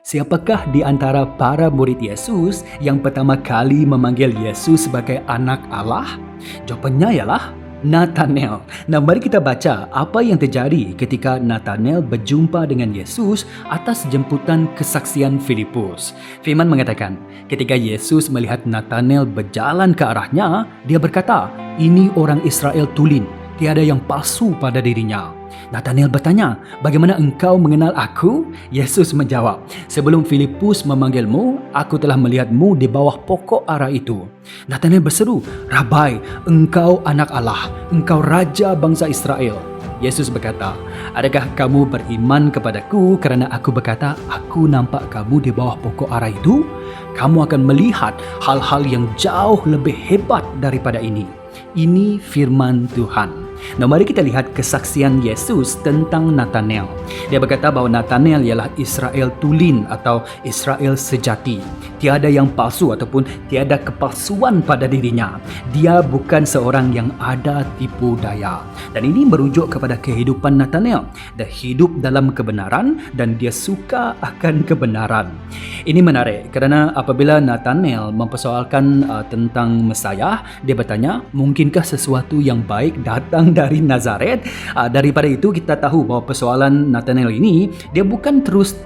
Siapakah di antara para murid Yesus yang pertama kali memanggil Yesus sebagai anak Allah? Jawapannya ialah Nathanael. Nah, mari kita baca apa yang terjadi ketika Nathanael berjumpa dengan Yesus atas jemputan kesaksian Filipus. Firman mengatakan, ketika Yesus melihat Nathanael berjalan ke arahnya, dia berkata, "Ini orang Israel tulen, tiada yang palsu pada dirinya." Nathanael bertanya, "Bagaimana engkau mengenal aku?" Yesus menjawab, "Sebelum Filipus memanggilmu, aku telah melihatmu di bawah pokok ara itu." Nathanael berseru, "Rabai, engkau anak Allah, engkau raja bangsa Israel." Yesus berkata, "Adakah kamu beriman kepadaku kerana aku berkata, aku nampak kamu di bawah pokok ara itu? Kamu akan melihat hal-hal yang jauh lebih hebat daripada ini." Ini firman Tuhan. Nah, mari kita lihat kesaksian Yesus tentang Nathanael. Dia berkata bahawa Nathanael ialah Israel tulen atau Israel sejati. Tiada yang palsu ataupun tiada kepalsuan pada dirinya. Dia bukan seorang yang ada tipu daya. Dan ini merujuk kepada kehidupan Nathanael. Dia hidup dalam kebenaran dan dia suka akan kebenaran. Ini menarik kerana apabila Nathanael mempersoalkan tentang Mesias, dia bertanya, mungkinkah sesuatu yang baik datang dari Nazaret? Daripada itu kita tahu bahawa persoalan Nathanael ini, dia bukan terus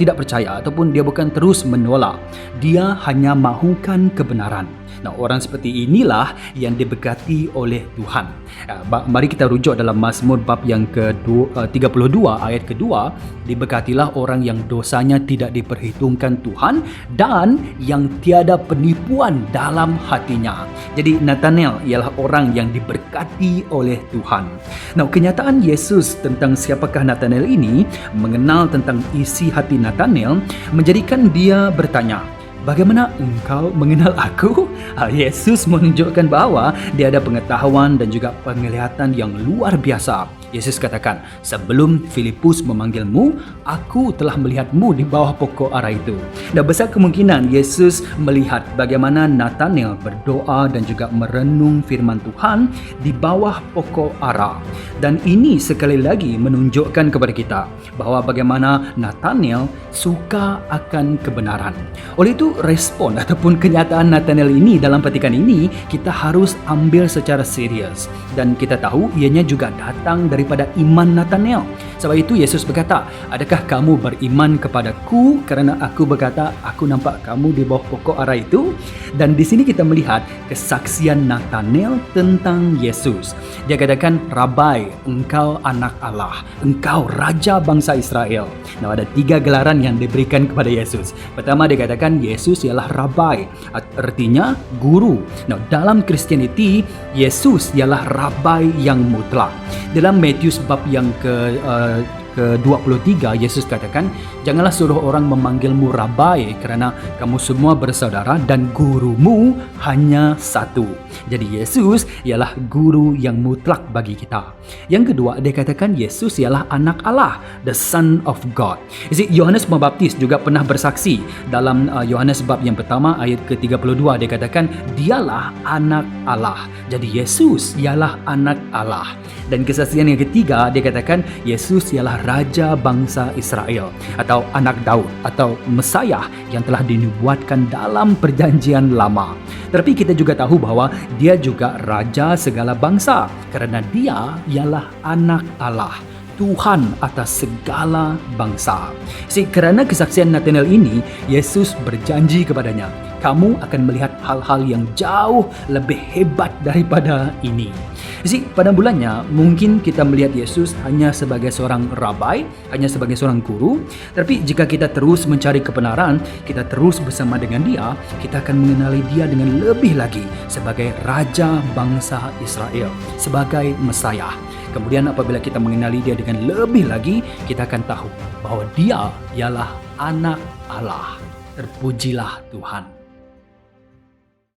tidak percaya ataupun dia bukan terus menolak. Dia hanya mahukan kebenaran. Nah, orang seperti inilah yang diberkati oleh Tuhan. Mari kita rujuk dalam Mazmur bab yang ke-32 ayat kedua. Diberkatilah orang yang dosanya tidak diperhitungkan Tuhan dan yang tiada penipuan dalam hatinya. Jadi Nathanael ialah orang yang diberkati oleh Tuhan. Nah, kenyataan Yesus tentang siapakah Nathanael ini, mengenal tentang isi hati Nathanael, menjadikan dia bertanya, "Bagaimana engkau mengenal aku?" Yesus menunjukkan bahawa dia ada pengetahuan dan juga penglihatan yang luar biasa. Yesus katakan, "Sebelum Filipus memanggilmu, aku telah melihatmu di bawah pokok ara itu." Dan besar kemungkinan Yesus melihat bagaimana Nathanael berdoa dan juga merenung firman Tuhan di bawah pokok ara. Dan ini sekali lagi menunjukkan kepada kita bahawa bagaimana Nathanael suka akan kebenaran. Oleh itu, respon ataupun kenyataan Nathanael ini dalam petikan ini kita harus ambil secara serius, dan kita tahu ianya juga datang daripada iman Nathanael. Sebab itu Yesus berkata, "Adakah kamu beriman kepadaku kerana aku berkata aku nampak kamu di bawah pokok ara itu?" Dan di sini kita melihat kesaksian Nathanael tentang Yesus. Dia katakan, "Rabai, engkau anak Allah, engkau raja bangsa Israel." Nah, ada 3 gelaran yang diberikan kepada Yesus. Pertama, dia katakan Yesus ialah Rabai, artinya guru. Nah, dalam Kristianiti, Yesus ialah Rabai yang mutlak. Dalam Matius bab yang ke-23, Yesus katakan, "Janganlah suruh orang memanggilmu Rabai kerana kamu semua bersaudara dan gurumu hanya satu." Jadi Yesus ialah guru yang mutlak bagi kita. Yang kedua, dia katakan Yesus ialah anak Allah, the Son of God. Yohanes Pembaptis juga pernah bersaksi dalam Yohanes bab yang pertama ayat ke-32, dia katakan dialah anak Allah. Jadi Yesus ialah anak Allah. Dan kesaksian yang ketiga, dia katakan Yesus ialah raja bangsa Israel atau anak Daud atau Mesias yang telah dinubuatkan dalam perjanjian lama. Tetapi kita juga tahu bahawa dia juga raja segala bangsa kerana dia ialah anak Allah, Tuhan atas segala bangsa. Kerana kesaksian Nathanael ini, Yesus berjanji kepadanya, "Kamu akan melihat hal-hal yang jauh lebih hebat daripada ini." Pada bulannya, mungkin kita melihat Yesus hanya sebagai seorang rabai, hanya sebagai seorang guru. Tapi jika kita terus mencari kebenaran, kita terus bersama dengan dia, kita akan mengenali dia dengan lebih lagi sebagai Raja bangsa Israel, sebagai Mesias. Kemudian apabila kita mengenali dia dengan lebih lagi, kita akan tahu bahawa dia ialah anak Allah. Terpujilah Tuhan.